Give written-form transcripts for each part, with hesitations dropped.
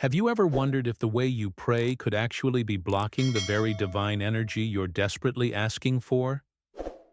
Have you ever wondered if the way you pray could actually be blocking the very divine energy you're desperately asking for?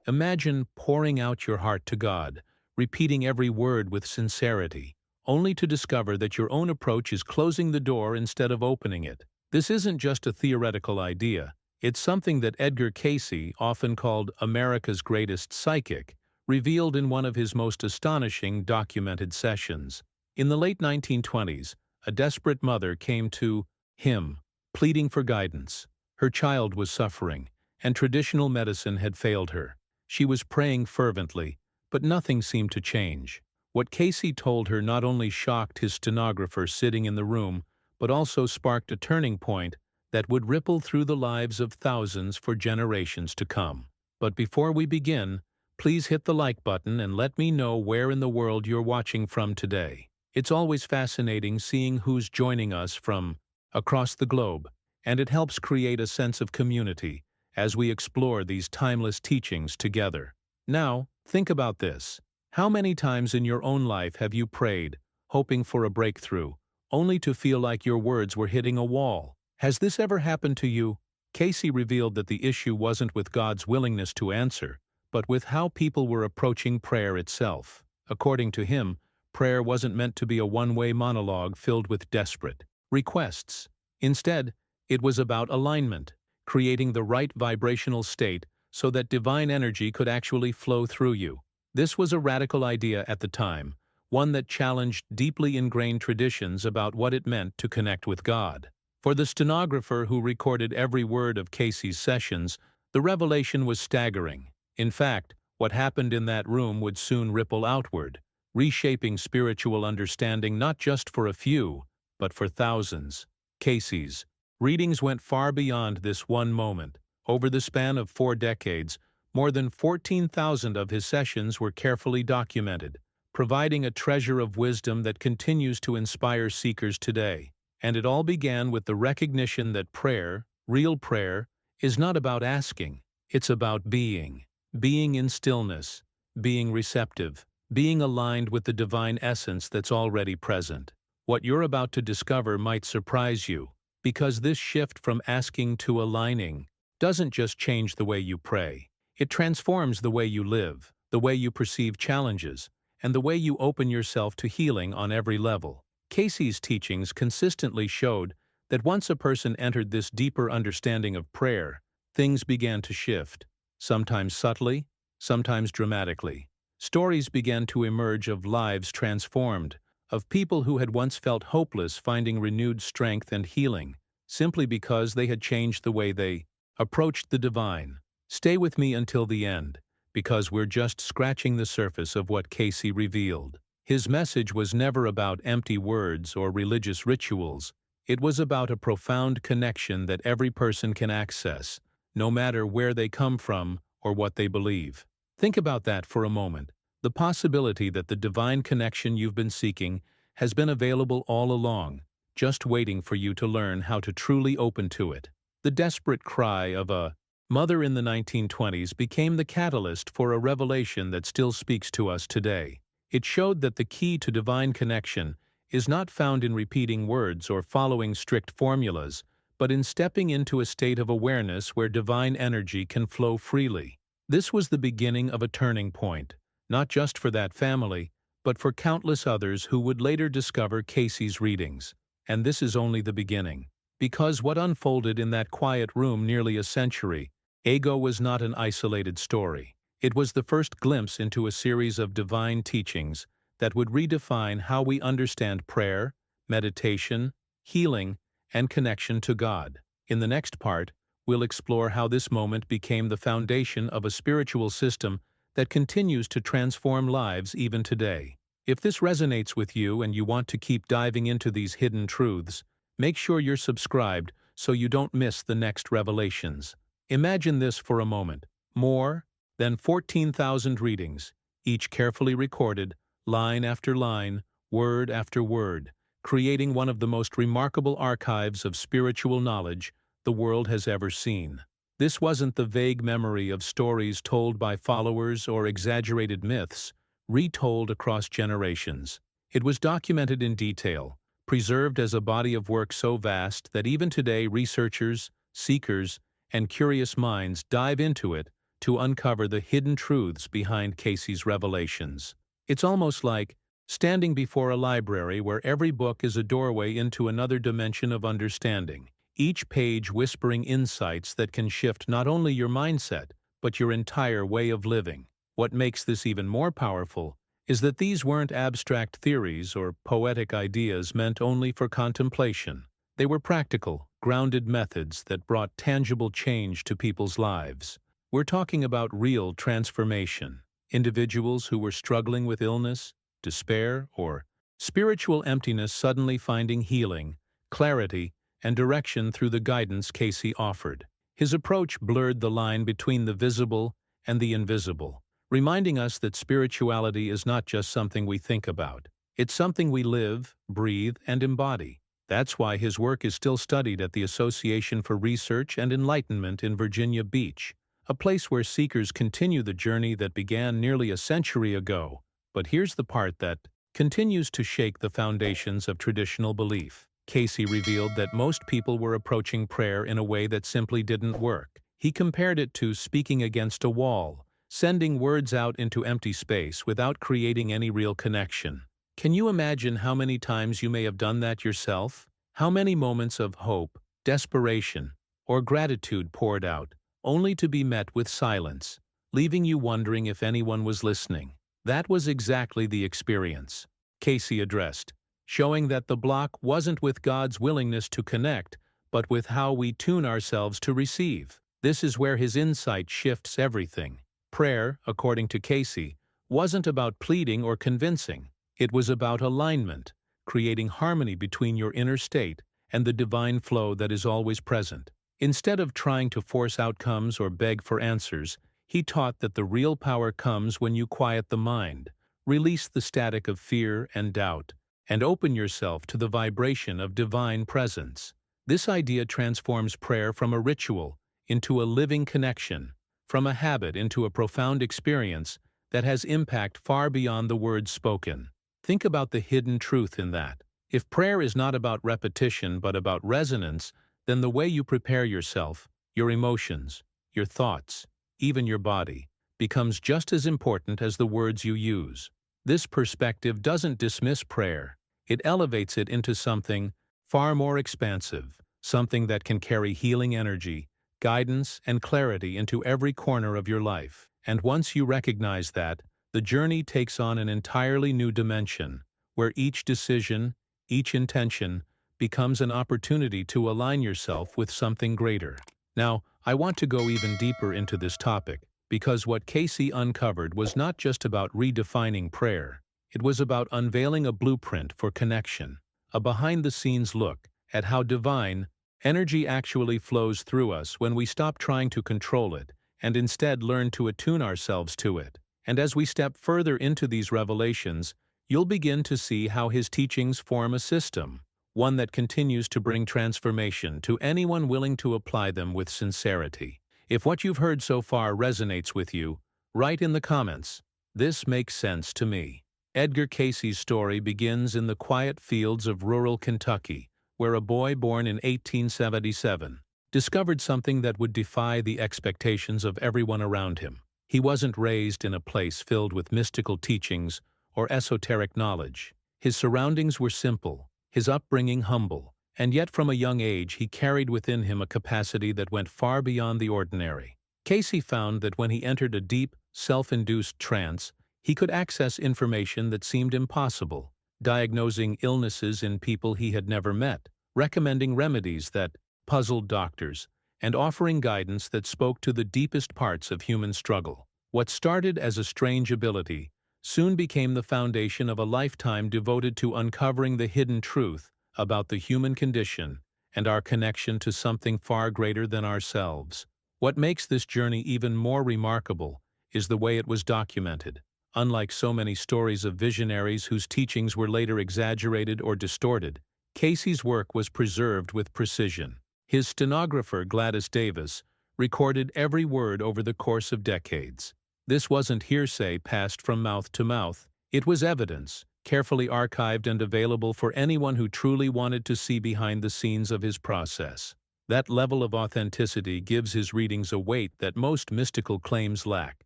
Imagine pouring out your heart to God, repeating every word with sincerity, only to discover that your own approach is closing the door instead of opening it. This isn't just a theoretical idea. It's something that Edgar Cayce, often called America's greatest psychic, revealed in one of his most astonishing documented sessions. In the late 1920s, a desperate mother came to him, pleading for guidance. Her child was suffering, and traditional medicine had failed her. She was praying fervently, but nothing seemed to change. What Casey told her not only shocked his stenographer sitting in the room, but also sparked a turning point that would ripple through the lives of thousands for generations to come. But before we begin, please hit the like button and let me know where in the world you're watching from today. It's always fascinating seeing who's joining us from across the globe, and it helps create a sense of community as we explore these timeless teachings together. Now, think about this. How many times in your own life have you prayed, hoping for a breakthrough, only to feel like your words were hitting a wall? Has this ever happened to you? Casey revealed that the issue wasn't with God's willingness to answer, but with how people were approaching prayer itself. According to him, prayer wasn't meant to be a one-way monologue filled with desperate requests. Instead, it was about alignment, creating the right vibrational state so that divine energy could actually flow through you. This was a radical idea at the time, one that challenged deeply ingrained traditions about what it meant to connect with God. For the stenographer who recorded every word of Casey's sessions, the revelation was staggering. In fact, what happened in that room would soon ripple outward, reshaping spiritual understanding not just for a few, but for thousands. Casey's readings went far beyond this one moment. Over the span of 4 decades, more than 14,000 of his sessions were carefully documented, providing a treasure of wisdom that continues to inspire seekers today. And it all began with the recognition that prayer, real prayer, is not about asking, it's about being. Being in stillness, being receptive, being aligned with the divine essence that's already present. What you're about to discover might surprise you, because this shift from asking to aligning doesn't just change the way you pray. It transforms the way you live, the way you perceive challenges, and the way you open yourself to healing on every level. Casey's teachings consistently showed that once a person entered this deeper understanding of prayer, things began to shift, sometimes subtly, sometimes dramatically. Stories began to emerge of lives transformed, of people who had once felt hopeless finding renewed strength and healing, simply because they had changed the way they approached the divine. Stay with me until the end, because we're just scratching the surface of what Casey revealed. His message was never about empty words or religious rituals. It was about a profound connection that every person can access, no matter where they come from or what they believe. Think about that for a moment. The possibility that the divine connection you've been seeking has been available all along, just waiting for you to learn how to truly open to it. The desperate cry of a mother in the 1920s became the catalyst for a revelation that still speaks to us today. It showed that the key to divine connection is not found in repeating words or following strict formulas, but in stepping into a state of awareness where divine energy can flow freely. This was the beginning of a turning point, not just for that family, but for countless others who would later discover Casey's readings. And this is only the beginning. Because what unfolded in that quiet room nearly a century ago was not an isolated story. It was the first glimpse into a series of divine teachings that would redefine how we understand prayer, meditation, healing, and connection to God. In the next part, we'll explore how this moment became the foundation of a spiritual system that continues to transform lives even today. If this resonates with you and you want to keep diving into these hidden truths, make sure you're subscribed so you don't miss the next revelations. Imagine this for a moment. More than 14,000 readings, each carefully recorded, line after line, word after word, creating one of the most remarkable archives of spiritual knowledge the world has ever seen. This wasn't the vague memory of stories told by followers or exaggerated myths, retold across generations. It was documented in detail, preserved as a body of work so vast that even today researchers, seekers, and curious minds dive into it to uncover the hidden truths behind Cayce's revelations. It's almost like standing before a library where every book is a doorway into another dimension of understanding, each page whispering insights that can shift not only your mindset, but your entire way of living. What makes this even more powerful is that these weren't abstract theories or poetic ideas meant only for contemplation. They were practical, grounded methods that brought tangible change to people's lives. We're talking about real transformation. Individuals who were struggling with illness, despair, or spiritual emptiness suddenly finding healing, clarity, and direction through the guidance Cayce offered. His approach blurred the line between the visible and the invisible, reminding us that spirituality is not just something we think about. It's something we live, breathe, and embody. That's why his work is still studied at the Association for Research and Enlightenment in Virginia Beach, a place where seekers continue the journey that began nearly a century ago. But here's the part that continues to shake the foundations of traditional belief. Cayce revealed that most people were approaching prayer in a way that simply didn't work. He compared it to speaking against a wall, sending words out into empty space without creating any real connection. Can you imagine how many times you may have done that yourself? How many moments of hope, desperation, or gratitude poured out, only to be met with silence, leaving you wondering if anyone was listening? That was exactly the experience Cayce addressed, showing that the block wasn't with God's willingness to connect, but with how we tune ourselves to receive. This is where his insight shifts everything. Prayer, according to Cayce, wasn't about pleading or convincing. It was about alignment, creating harmony between your inner state and the divine flow that is always present. Instead of trying to force outcomes or beg for answers, he taught that the real power comes when you quiet the mind, release the static of fear and doubt, and open yourself to the vibration of divine presence. This idea transforms prayer from a ritual into a living connection, from a habit into a profound experience that has impact far beyond the words spoken. Think about the hidden truth in that. If prayer is not about repetition but about resonance, then the way you prepare yourself, your emotions, your thoughts, even your body, becomes just as important as the words you use. This perspective doesn't dismiss prayer. It elevates it into something far more expansive, something that can carry healing energy, guidance, and clarity into every corner of your life. And once you recognize that, the journey takes on an entirely new dimension, where each decision, each intention, becomes an opportunity to align yourself with something greater. Now, I want to go even deeper into this topic, because what Cayce uncovered was not just about redefining prayer. It was about unveiling a blueprint for connection, a behind-the-scenes look at how divine energy actually flows through us when we stop trying to control it and instead learn to attune ourselves to it. And as we step further into these revelations, you'll begin to see how his teachings form a system, one that continues to bring transformation to anyone willing to apply them with sincerity. If what you've heard so far resonates with you, write in the comments, "This makes sense to me." Edgar Cayce's story begins in the quiet fields of rural Kentucky, where a boy born in 1877 discovered something that would defy the expectations of everyone around him. He wasn't raised in a place filled with mystical teachings or esoteric knowledge. His surroundings were simple, his upbringing humble, and yet from a young age he carried within him a capacity that went far beyond the ordinary. Cayce found that when he entered a deep, self-induced trance, he could access information that seemed impossible, diagnosing illnesses in people he had never met, recommending remedies that puzzled doctors, and offering guidance that spoke to the deepest parts of human struggle. What started as a strange ability soon became the foundation of a lifetime devoted to uncovering the hidden truth about the human condition and our connection to something far greater than ourselves. What makes this journey even more remarkable is the way it was documented. Unlike so many stories of visionaries whose teachings were later exaggerated or distorted, Cayce's work was preserved with precision. His stenographer, Gladys Davis, recorded every word over the course of decades. This wasn't hearsay passed from mouth to mouth. It was evidence, carefully archived and available for anyone who truly wanted to see behind the scenes of his process. That level of authenticity gives his readings a weight that most mystical claims lack,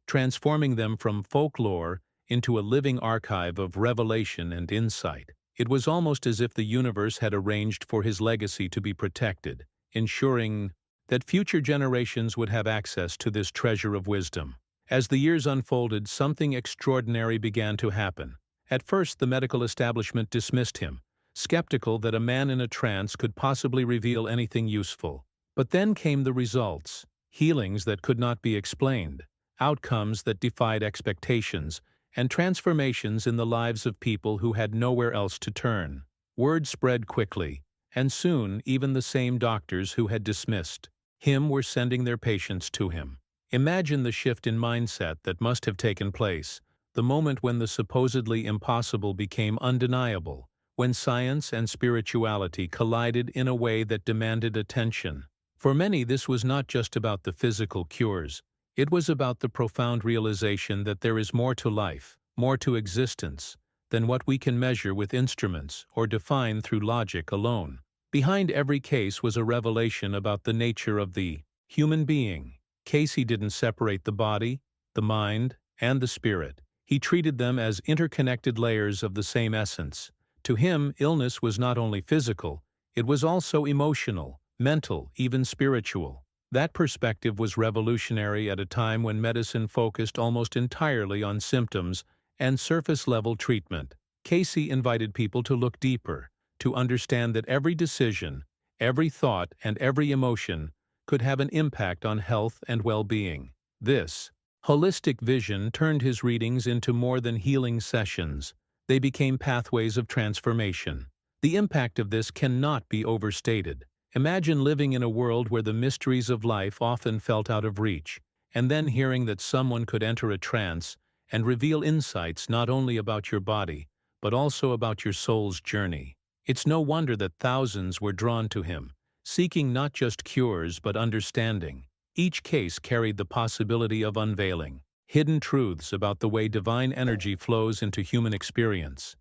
transforming them from folklore into a living archive of revelation and insight. It was almost as if the universe had arranged for his legacy to be protected, ensuring that future generations would have access to this treasure of wisdom. As the years unfolded, something extraordinary began to happen. At first, the medical establishment dismissed him, skeptical that a man in a trance could possibly reveal anything useful. But then came the results, healings that could not be explained, outcomes that defied expectations, and transformations in the lives of people who had nowhere else to turn. Word spread quickly, and soon even the same doctors who had dismissed him were sending their patients to him. Imagine the shift in mindset that must have taken place, the moment when the supposedly impossible became undeniable, when science and spirituality collided in a way that demanded attention. For many, this was not just about the physical cures. It was about the profound realization that there is more to life, more to existence, than what we can measure with instruments or define through logic alone. Behind every case was a revelation about the nature of the human being. Cayce didn't separate the body, the mind, and the spirit. He treated them as interconnected layers of the same essence. To him, illness was not only physical, it was also emotional, mental, even spiritual. That perspective was revolutionary at a time when medicine focused almost entirely on symptoms and surface-level treatment. Cayce invited people to look deeper, to understand that every decision, every thought, and every emotion could have an impact on health and well-being. This holistic vision turned his readings into more than healing sessions. They became pathways of transformation. The impact of this cannot be overstated. Imagine living in a world where the mysteries of life often felt out of reach, and then hearing that someone could enter a trance and reveal insights not only about your body, but also about your soul's journey. It's no wonder that thousands were drawn to him, seeking not just cures but understanding. Each case carried the possibility of unveiling hidden truths about the way divine energy flows into human experience.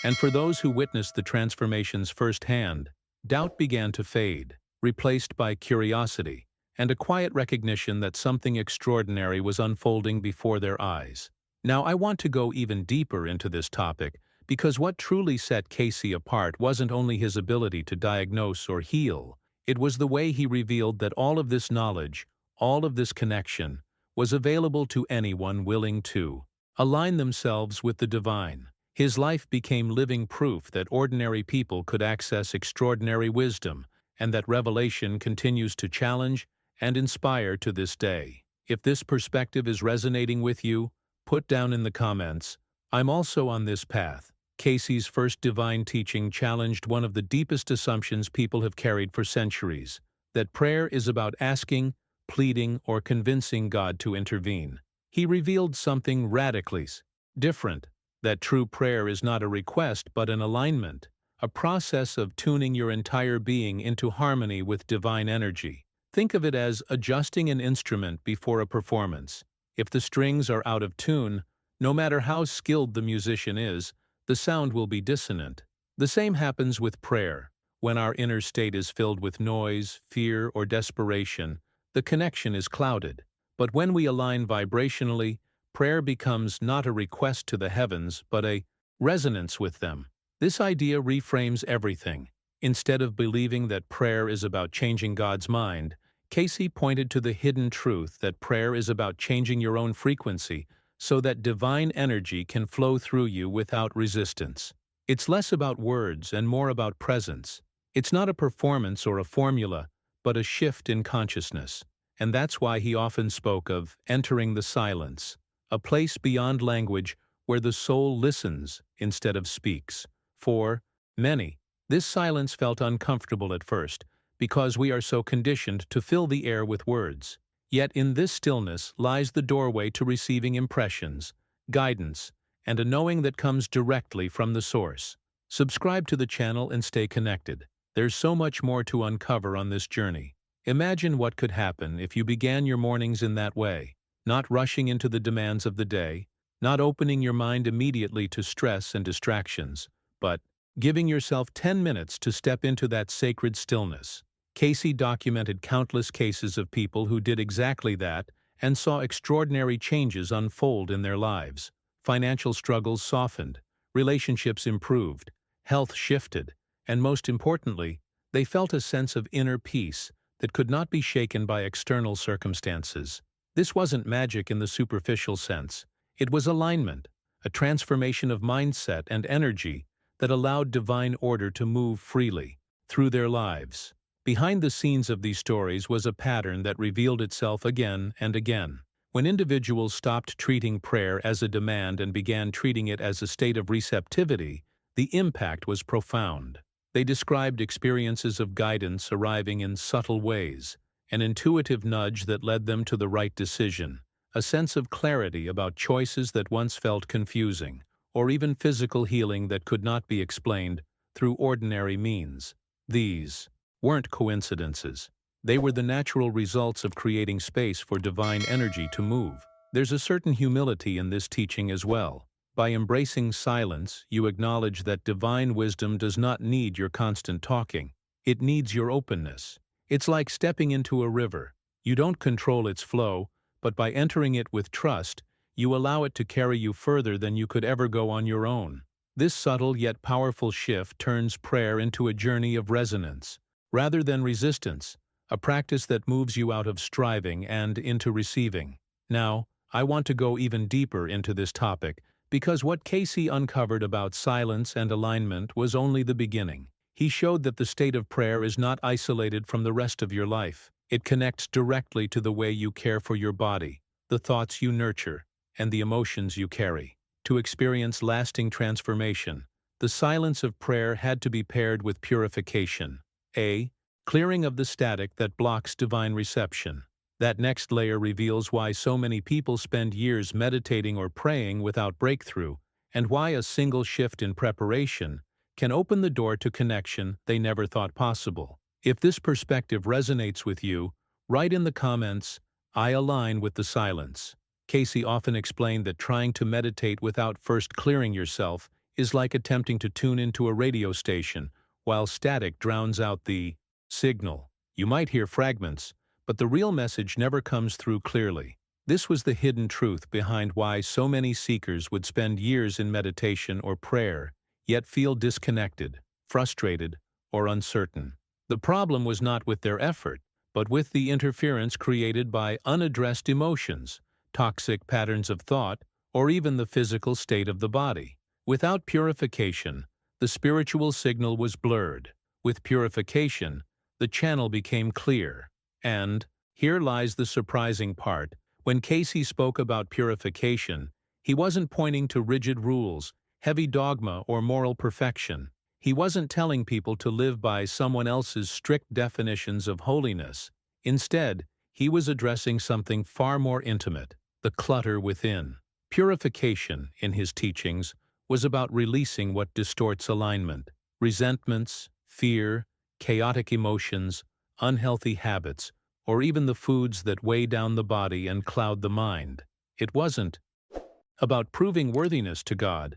And for those who witnessed the transformations firsthand, doubt began to fade, replaced by curiosity and a quiet recognition that something extraordinary was unfolding before their eyes. Now, I want to go even deeper into this topic because what truly set Cayce apart wasn't only his ability to diagnose or heal, it was the way he revealed that all of this knowledge, all of this connection, was available to anyone willing to align themselves with the divine. His life became living proof that ordinary people could access extraordinary wisdom, and that revelation continues to challenge and inspire to this day. If this perspective is resonating with you, put down in the comments, "I'm also on this path." Cayce's first divine teaching challenged one of the deepest assumptions people have carried for centuries, that prayer is about asking, pleading, or convincing God to intervene. He revealed something radically different, that true prayer is not a request but an alignment, a process of tuning your entire being into harmony with divine energy. Think of it as adjusting an instrument before a performance. If the strings are out of tune, no matter how skilled the musician is, the sound will be dissonant. The same happens with prayer. When our inner state is filled with noise, fear, or desperation, the connection is clouded. But when we align vibrationally, prayer becomes not a request to the heavens, but a resonance with them. This idea reframes everything. Instead of believing that prayer is about changing God's mind, Cayce pointed to the hidden truth that prayer is about changing your own frequency so that divine energy can flow through you without resistance. It's less about words and more about presence. It's not a performance or a formula, but a shift in consciousness. And that's why he often spoke of entering the silence, a place beyond language where the soul listens instead of speaks. For many, this silence felt uncomfortable at first, because we are so conditioned to fill the air with words. Yet in this stillness lies the doorway to receiving impressions, guidance, and a knowing that comes directly from the source. Subscribe to the channel and stay connected. There's so much more to uncover on this journey. Imagine what could happen if you began your mornings in that way, not rushing into the demands of the day, not opening your mind immediately to stress and distractions, but giving yourself 10 minutes to step into that sacred stillness. Cayce documented countless cases of people who did exactly that and saw extraordinary changes unfold in their lives. Financial struggles softened, relationships improved, health shifted, and most importantly, they felt a sense of inner peace that could not be shaken by external circumstances. This wasn't magic in the superficial sense. It was alignment, a transformation of mindset and energy that allowed divine order to move freely through their lives. Behind the scenes of these stories was a pattern that revealed itself again and again. When individuals stopped treating prayer as a demand and began treating it as a state of receptivity, the impact was profound. They described experiences of guidance arriving in subtle ways, an intuitive nudge that led them to the right decision, a sense of clarity about choices that once felt confusing, or even physical healing that could not be explained through ordinary means. These weren't coincidences. They were the natural results of creating space for divine energy to move. There's a certain humility in this teaching as well. By embracing silence, you acknowledge that divine wisdom does not need your constant talking. It needs your openness. It's like stepping into a river. You don't control its flow, but by entering it with trust, you allow it to carry you further than you could ever go on your own. This subtle yet powerful shift turns prayer into a journey of resonance, rather than resistance, a practice that moves you out of striving and into receiving. Now, I want to go even deeper into this topic, because what Cayce uncovered about silence and alignment was only the beginning. He showed that the state of prayer is not isolated from the rest of your life. It connects directly to the way you care for your body, the thoughts you nurture, and the emotions you carry. To experience lasting transformation, the silence of prayer had to be paired with purification. Clearing of the static that blocks divine reception. That next layer reveals why so many people spend years meditating or praying without breakthrough, and why a single shift in preparation can open the door to connection they never thought possible. If this perspective resonates with you, write in the comments, "I align with the silence." Cayce often explained that trying to meditate without first clearing yourself is like attempting to tune into a radio station, while static drowns out the signal. You might hear fragments, but the real message never comes through clearly. This was the hidden truth behind why so many seekers would spend years in meditation or prayer, yet feel disconnected, frustrated, or uncertain. The problem was not with their effort, but with the interference created by unaddressed emotions, toxic patterns of thought, or even the physical state of the body. Without purification, the spiritual signal was blurred. With purification, the channel became clear. And here lies the surprising part. When Cayce spoke about purification, he wasn't pointing to rigid rules, heavy dogma, or moral perfection. He wasn't telling people to live by someone else's strict definitions of holiness. Instead, he was addressing something far more intimate, the clutter within. Purification, in his teachings, was about releasing what distorts alignment: resentments, fear, chaotic emotions, unhealthy habits, or even the foods that weigh down the body and cloud the mind. It wasn't about proving worthiness to God,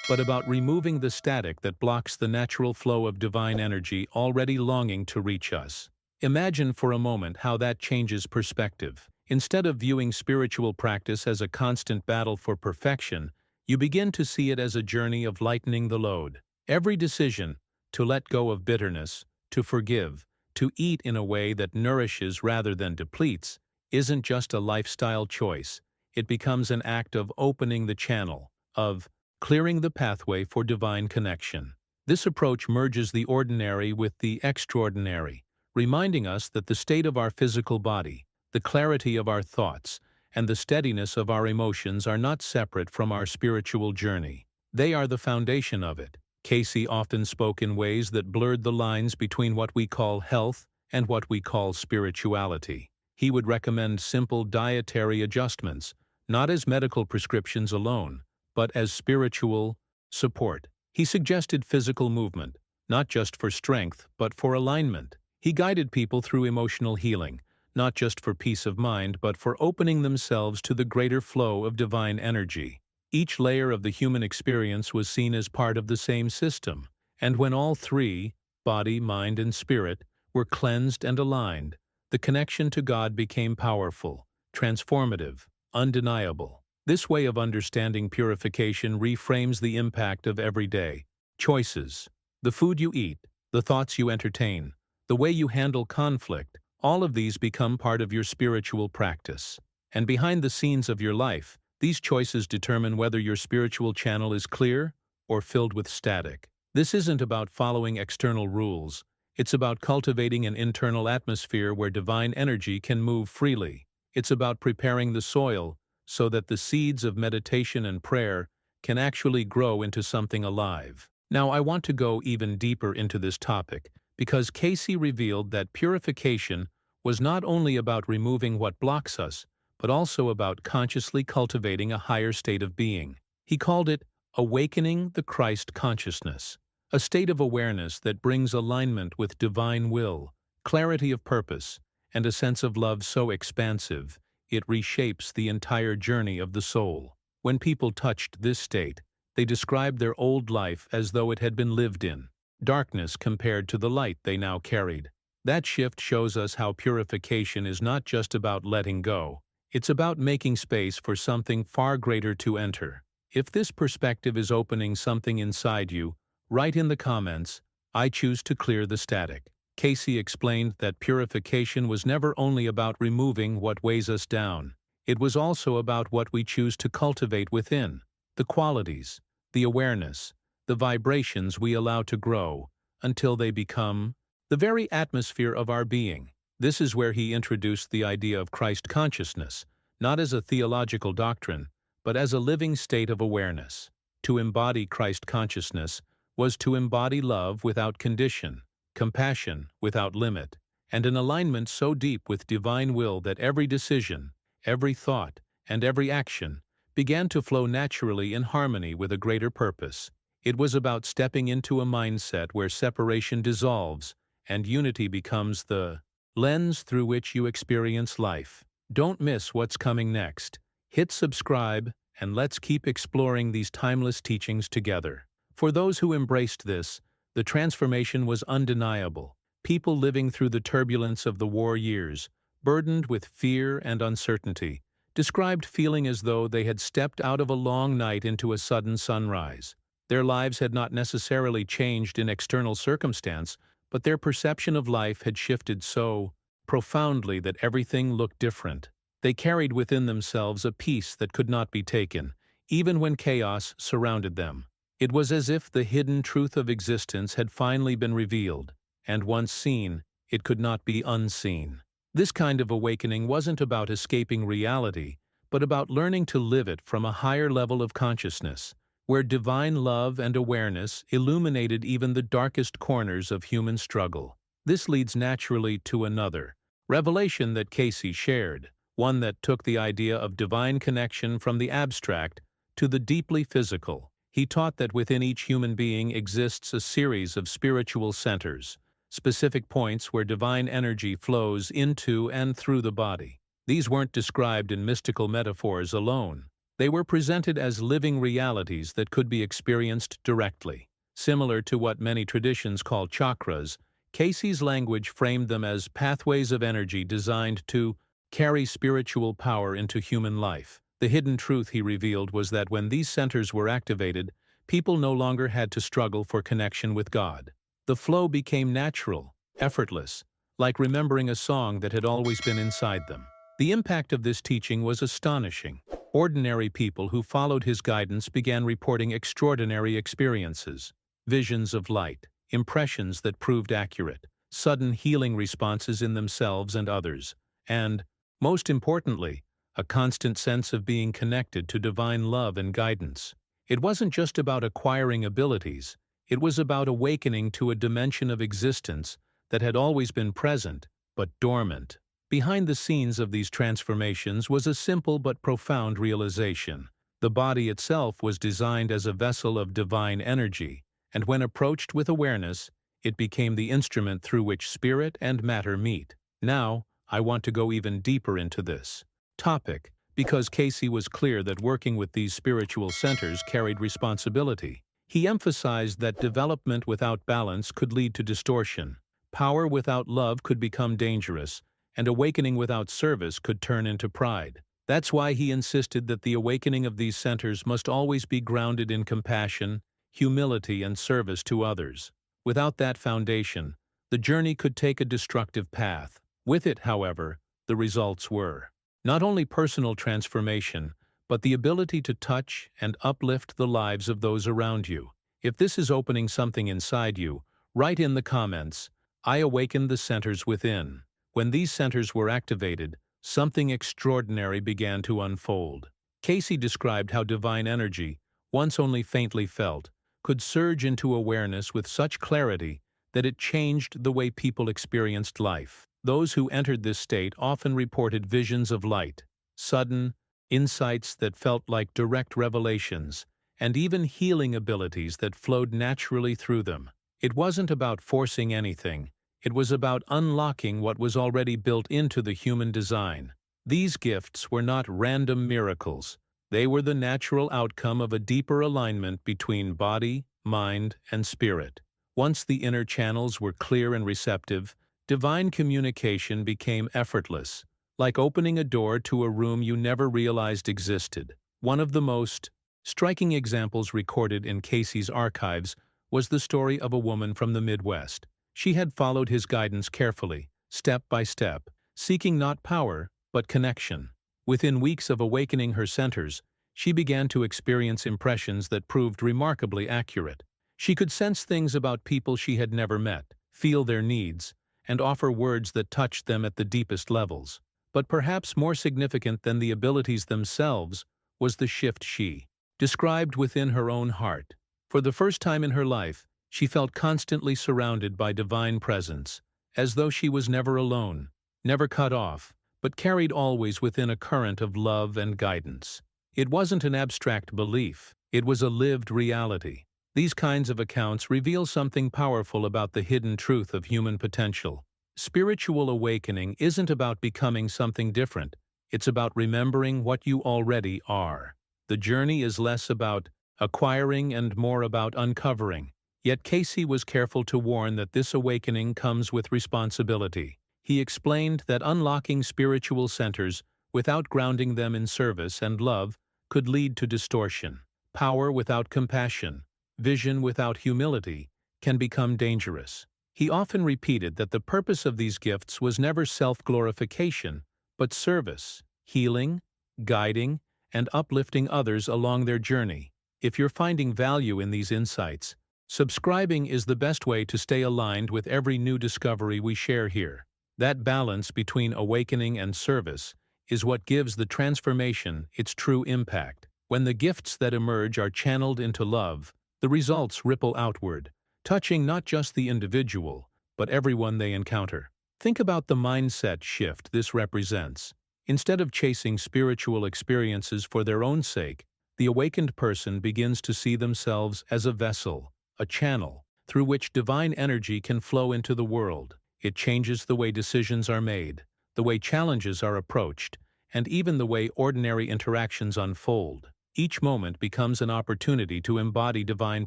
but about removing the static that blocks the natural flow of divine energy already longing to reach us. Imagine for a moment how that changes perspective. Instead of viewing spiritual practice as a constant battle for perfection, you begin to see it as a journey of lightening the load. Every decision, to let go of bitterness, to forgive, to eat in a way that nourishes rather than depletes, isn't just a lifestyle choice. It becomes an act of opening the channel, of clearing the pathway for divine connection. This approach merges the ordinary with the extraordinary, reminding us that the state of our physical body, the clarity of our thoughts, and the steadiness of our emotions are not separate from our spiritual journey. They are the foundation of it. Cayce often spoke in ways that blurred the lines between what we call health and what we call spirituality. He would recommend simple dietary adjustments, not as medical prescriptions alone, but as spiritual support. He suggested physical movement, not just for strength, but for alignment. He guided people through emotional healing, not just for peace of mind, but for opening themselves to the greater flow of divine energy. Each layer of the human experience was seen as part of the same system, and when all three, body, mind, and spirit, were cleansed and aligned, the connection to God became powerful, transformative, undeniable. This way of understanding purification reframes the impact of everyday choices. The food you eat, the thoughts you entertain, the way you handle conflict, all of these become part of your spiritual practice. And behind the scenes of your life, these choices determine whether your spiritual channel is clear or filled with static. This isn't about following external rules. It's about cultivating an internal atmosphere where divine energy can move freely. It's about preparing the soil so that the seeds of meditation and prayer can actually grow into something alive. Now, I want to go even deeper into this topic because Cayce revealed that purification was not only about removing what blocks us, but also about consciously cultivating a higher state of being. He called it awakening the Christ consciousness, a state of awareness that brings alignment with divine will, clarity of purpose, and a sense of love so expansive it reshapes the entire journey of the soul. When people touched this state, they described their old life as though it had been lived in, darkness compared to the light they now carried. That shift shows us how purification is not just about letting go. It's about making space for something far greater to enter. If this perspective is opening something inside you, write in the comments, "I choose to clear the static." Cayce explained that purification was never only about removing what weighs us down. It was also about what we choose to cultivate within, the qualities, the awareness, the vibrations we allow to grow, until they become the very atmosphere of our being. This is where he introduced the idea of Christ consciousness, not as a theological doctrine, but as a living state of awareness. To embody Christ consciousness was to embody love without condition, compassion without limit, and an alignment so deep with divine will that every decision, every thought, and every action began to flow naturally in harmony with a greater purpose. It was about stepping into a mindset where separation dissolves and unity becomes the lens through which you experience life. Don't miss what's coming next. Hit subscribe, and let's keep exploring these timeless teachings together. For those who embraced this, the transformation was undeniable. People living through the turbulence of the war years, burdened with fear and uncertainty, described feeling as though they had stepped out of a long night into a sudden sunrise. Their lives had not necessarily changed in external circumstance, but their perception of life had shifted so profoundly that everything looked different. They carried within themselves a peace that could not be taken, even when chaos surrounded them. It was as if the hidden truth of existence had finally been revealed, and once seen, it could not be unseen. This kind of awakening wasn't about escaping reality, but about learning to live it from a higher level of consciousness, where divine love and awareness illuminated even the darkest corners of human struggle. This leads naturally to another revelation that Cayce shared, one that took the idea of divine connection from the abstract to the deeply physical. He taught that within each human being exists a series of spiritual centers, specific points where divine energy flows into and through the body. These weren't described in mystical metaphors alone. They were presented as living realities that could be experienced directly. Similar to what many traditions call chakras, Cayce's language framed them as pathways of energy designed to carry spiritual power into human life. The hidden truth he revealed was that when these centers were activated, people no longer had to struggle for connection with God. The flow became natural, effortless, like remembering a song that had always been inside them. The impact of this teaching was astonishing. Ordinary people who followed his guidance began reporting extraordinary experiences, visions of light, impressions that proved accurate, sudden healing responses in themselves and others, and, most importantly, a constant sense of being connected to divine love and guidance. It wasn't just about acquiring abilities, it was about awakening to a dimension of existence that had always been present, but dormant. Behind the scenes of these transformations was a simple but profound realization. The body itself was designed as a vessel of divine energy, and when approached with awareness, it became the instrument through which spirit and matter meet. Now, I want to go even deeper into this topic because Cayce was clear that working with these spiritual centers carried responsibility. He emphasized that development without balance could lead to distortion, power without love could become dangerous, and awakening without service could turn into pride. That's why he insisted that the awakening of these centers must always be grounded in compassion, humility, and service to others. Without that foundation, the journey could take a destructive path. With it, however, the results were not only personal transformation, but the ability to touch and uplift the lives of those around you. If this is opening something inside you, write in the comments, "I awakened the centers within." When these centers were activated, something extraordinary began to unfold. Cayce described how divine energy, once only faintly felt, could surge into awareness with such clarity that it changed the way people experienced life. Those who entered this state often reported visions of light, sudden insights that felt like direct revelations, and even healing abilities that flowed naturally through them. It wasn't about forcing anything, it was about unlocking what was already built into the human design. These gifts were not random miracles, they were the natural outcome of a deeper alignment between body, mind, and spirit. Once the inner channels were clear and receptive, divine communication became effortless, like opening a door to a room you never realized existed. One of the most striking examples recorded in Cayce's archives was the story of a woman from the Midwest. She had followed his guidance carefully, step by step, seeking not power, but connection. Within weeks of awakening her centers, she began to experience impressions that proved remarkably accurate. She could sense things about people she had never met, feel their needs, and offer words that touched them at the deepest levels. But perhaps more significant than the abilities themselves was the shift she described within her own heart. For the first time in her life, she felt constantly surrounded by divine presence, as though she was never alone, never cut off, but carried always within a current of love and guidance. It wasn't an abstract belief, it was a lived reality. These kinds of accounts reveal something powerful about the hidden truth of human potential. Spiritual awakening isn't about becoming something different, it's about remembering what you already are. The journey is less about acquiring and more about uncovering. Yet Cayce was careful to warn that this awakening comes with responsibility. He explained that unlocking spiritual centers without grounding them in service and love could lead to distortion. Power without compassion, vision without humility, can become dangerous. He often repeated that the purpose of these gifts was never self-glorification, but service, healing, guiding, and uplifting others along their journey. If you're finding value in these insights, subscribing is the best way to stay aligned with every new discovery we share here. That balance between awakening and service is what gives the transformation its true impact. When the gifts that emerge are channeled into love, the results ripple outward, touching not just the individual, but everyone they encounter. Think about the mindset shift this represents. Instead of chasing spiritual experiences for their own sake, the awakened person begins to see themselves as a vessel, a channel, through which divine energy can flow into the world. It changes the way decisions are made, the way challenges are approached, and even the way ordinary interactions unfold. Each moment becomes an opportunity to embody divine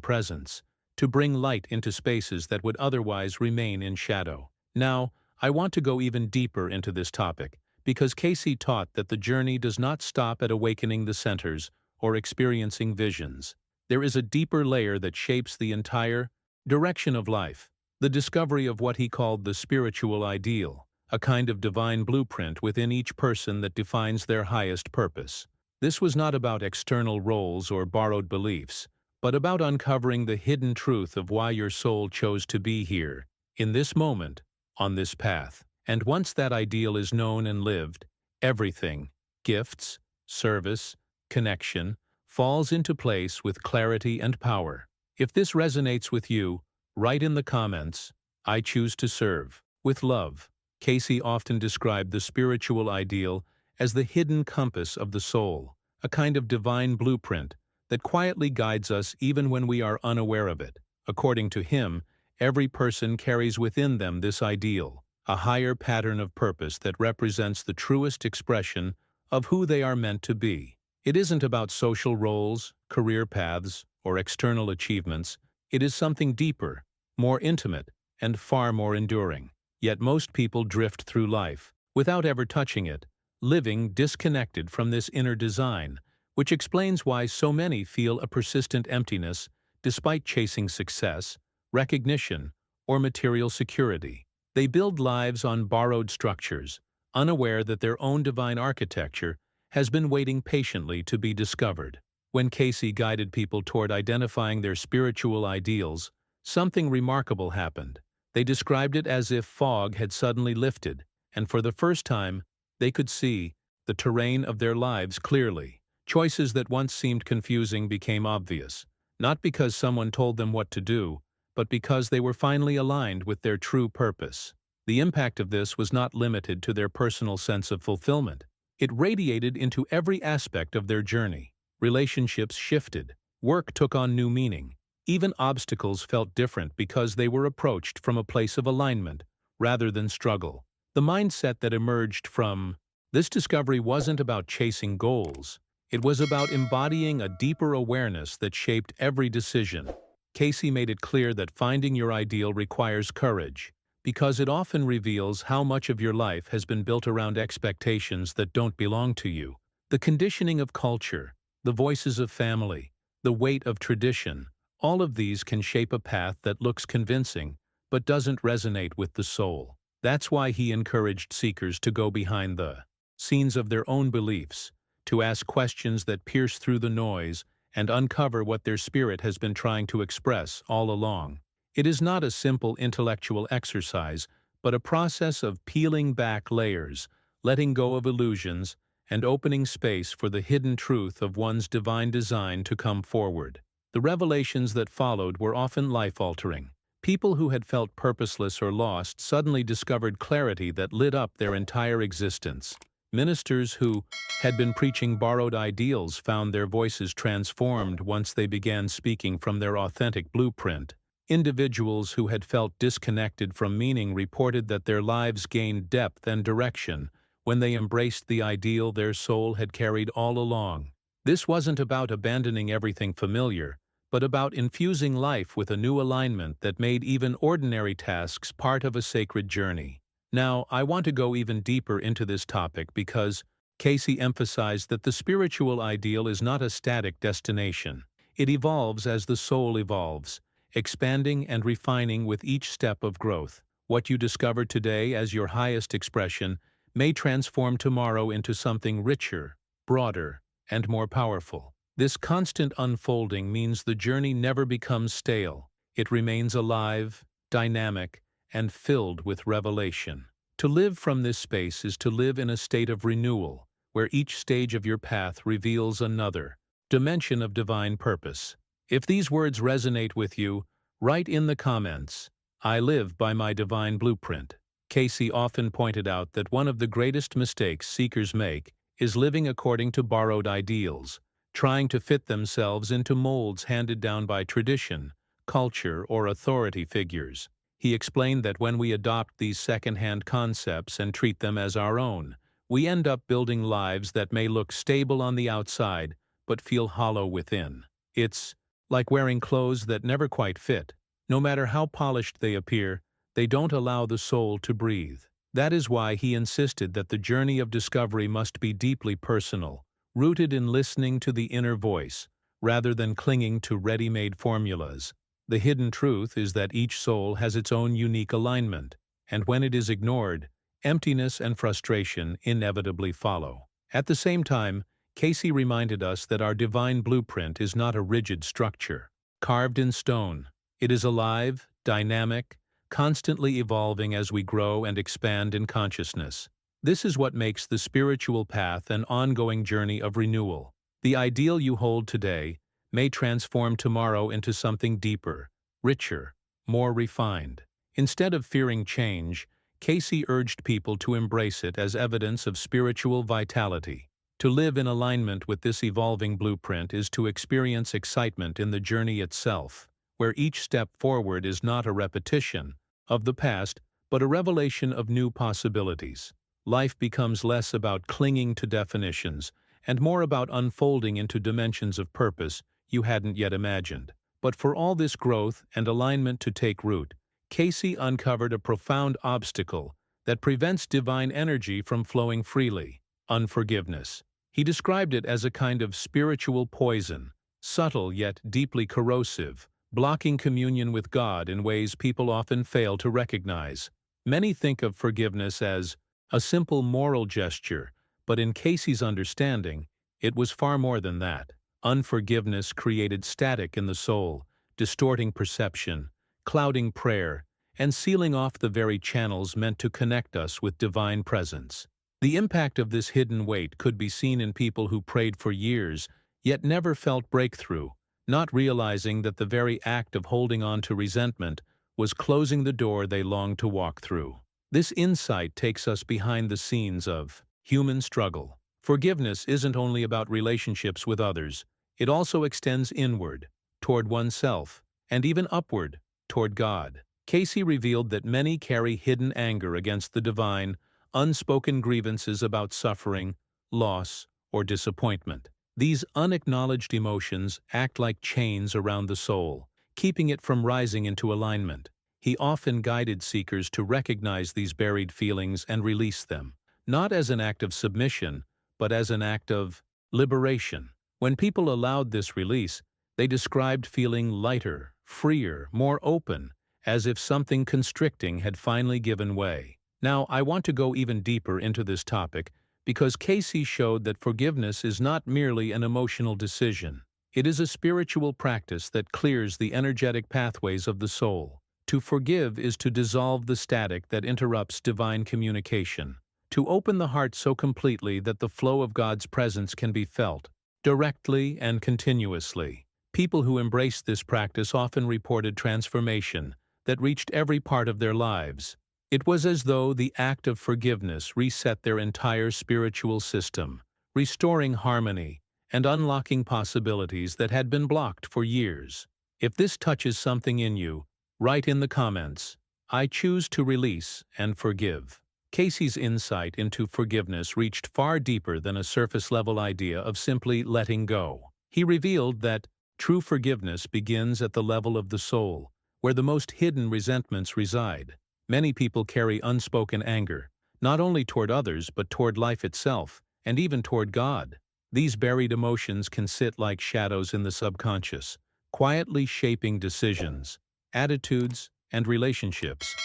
presence, to bring light into spaces that would otherwise remain in shadow. Now, I want to go even deeper into this topic, because Cayce taught that the journey does not stop at awakening the centers or experiencing visions. There is a deeper layer that shapes the entire direction of life, the discovery of what he called the spiritual ideal, a kind of divine blueprint within each person that defines their highest purpose. This was not about external roles or borrowed beliefs, but about uncovering the hidden truth of why your soul chose to be here, in this moment, on this path. And once that ideal is known and lived, everything, gifts, service, connection, falls into place with clarity and power. If this resonates with you, write in the comments, "I choose to serve." With love. Cayce often described the spiritual ideal as the hidden compass of the soul, a kind of divine blueprint that quietly guides us even when we are unaware of it. According to him, every person carries within them this ideal, a higher pattern of purpose that represents the truest expression of who they are meant to be. It isn't about social roles, career paths, or external achievements. It is something deeper, more intimate, and far more enduring. Yet most people drift through life, without ever touching it, living disconnected from this inner design, which explains why so many feel a persistent emptiness despite chasing success, recognition, or material security. They build lives on borrowed structures, unaware that their own divine architecture has been waiting patiently to be discovered. When Cayce guided people toward identifying their spiritual ideals, something remarkable happened. They described it as if fog had suddenly lifted, and for the first time, they could see the terrain of their lives clearly. Choices that once seemed confusing became obvious, not because someone told them what to do, but because they were finally aligned with their true purpose. The impact of this was not limited to their personal sense of fulfillment. It radiated into every aspect of their journey. Relationships shifted, work took on new meaning. Even obstacles felt different because they were approached from a place of alignment rather than struggle. The mindset that emerged from this discovery wasn't about chasing goals. It was about embodying a deeper awareness that shaped every decision. Cayce made it clear that finding your ideal requires courage, because it often reveals how much of your life has been built around expectations that don't belong to you. The conditioning of culture, the voices of family, the weight of tradition, all of these can shape a path that looks convincing but doesn't resonate with the soul. That's why he encouraged seekers to go behind the scenes of their own beliefs, to ask questions that pierce through the noise and uncover what their spirit has been trying to express all along. It is not a simple intellectual exercise, but a process of peeling back layers, letting go of illusions, and opening space for the hidden truth of one's divine design to come forward. The revelations that followed were often life-altering. People who had felt purposeless or lost suddenly discovered clarity that lit up their entire existence. Ministers who had been preaching borrowed ideals found their voices transformed once they began speaking from their authentic blueprint. Individuals who had felt disconnected from meaning reported that their lives gained depth and direction when they embraced the ideal their soul had carried all along. This wasn't about abandoning everything familiar, but about infusing life with a new alignment that made even ordinary tasks part of a sacred journey. Now, I want to go even deeper into this topic because Cayce emphasized that the spiritual ideal is not a static destination. It evolves as the soul evolves, expanding and refining with each step of growth. What you discover today as your highest expression may transform tomorrow into something richer, broader, and more powerful. This constant unfolding means the journey never becomes stale. It remains alive, dynamic, and filled with revelation. To live from this space is to live in a state of renewal, where each stage of your path reveals another dimension of divine purpose. If these words resonate with you, write in the comments, "I live by my divine blueprint." Cayce often pointed out that one of the greatest mistakes seekers make is living according to borrowed ideals, trying to fit themselves into molds handed down by tradition, culture, or authority figures. He explained that when we adopt these second-hand concepts and treat them as our own, we end up building lives that may look stable on the outside but feel hollow within. It's like wearing clothes that never quite fit. No matter how polished they appear, they don't allow the soul to breathe. That is why he insisted that the journey of discovery must be deeply personal, rooted in listening to the inner voice, rather than clinging to ready-made formulas. The hidden truth is that each soul has its own unique alignment, and when it is ignored, emptiness and frustration inevitably follow. At the same time, Cayce reminded us that our divine blueprint is not a rigid structure, carved in stone. It is alive, dynamic, constantly evolving as we grow and expand in consciousness. This is what makes the spiritual path an ongoing journey of renewal. The ideal you hold today may transform tomorrow into something deeper, richer, more refined. Instead of fearing change, Cayce urged people to embrace it as evidence of spiritual vitality. To live in alignment with this evolving blueprint is to experience excitement in the journey itself, where each step forward is not a repetition of the past, but a revelation of new possibilities. life becomes less about clinging to definitions and more about unfolding into dimensions of purpose you hadn't yet imagined. But for all this growth and alignment to take root, Cayce uncovered a profound obstacle that prevents divine energy from flowing freely: unforgiveness. He described it as a kind of spiritual poison, subtle yet deeply corrosive, blocking communion with God in ways people often fail to recognize. Many think of forgiveness as a simple moral gesture, but in Cayce's understanding, it was far more than that. Unforgiveness created static in the soul, distorting perception, clouding prayer, and sealing off the very channels meant to connect us with divine presence. The impact of this hidden weight could be seen in people who prayed for years, yet never felt breakthrough, not realizing that the very act of holding on to resentment was closing the door they longed to walk through. This insight takes us behind the scenes of human struggle. Forgiveness isn't only about relationships with others, it also extends inward, toward oneself, and even upward, toward God. Cayce revealed that many carry hidden anger against the divine, unspoken grievances about suffering, loss, or disappointment. These unacknowledged emotions act like chains around the soul, keeping it from rising into alignment. He often guided seekers to recognize these buried feelings and release them, not as an act of submission, but as an act of liberation. When people allowed this release, they described feeling lighter, freer, more open, as if something constricting had finally given way. Now, I want to go even deeper into this topic because Cayce showed that forgiveness is not merely an emotional decision. It is a spiritual practice that clears the energetic pathways of the soul. To forgive is to dissolve the static that interrupts divine communication, to open the heart so completely that the flow of God's presence can be felt, directly and continuously. People who embraced this practice often reported transformation that reached every part of their lives. It was as though the act of forgiveness reset their entire spiritual system, restoring harmony and unlocking possibilities that had been blocked for years. If this touches something in you, write in the comments, "I choose to release and forgive." Cayce's insight into forgiveness reached far deeper than a surface-level idea of simply letting go. He revealed that true forgiveness begins at the level of the soul, where the most hidden resentments reside. Many people carry unspoken anger, not only toward others but toward life itself, and even toward God. These buried emotions can sit like shadows in the subconscious, quietly shaping decisions, attitudes, and relationships,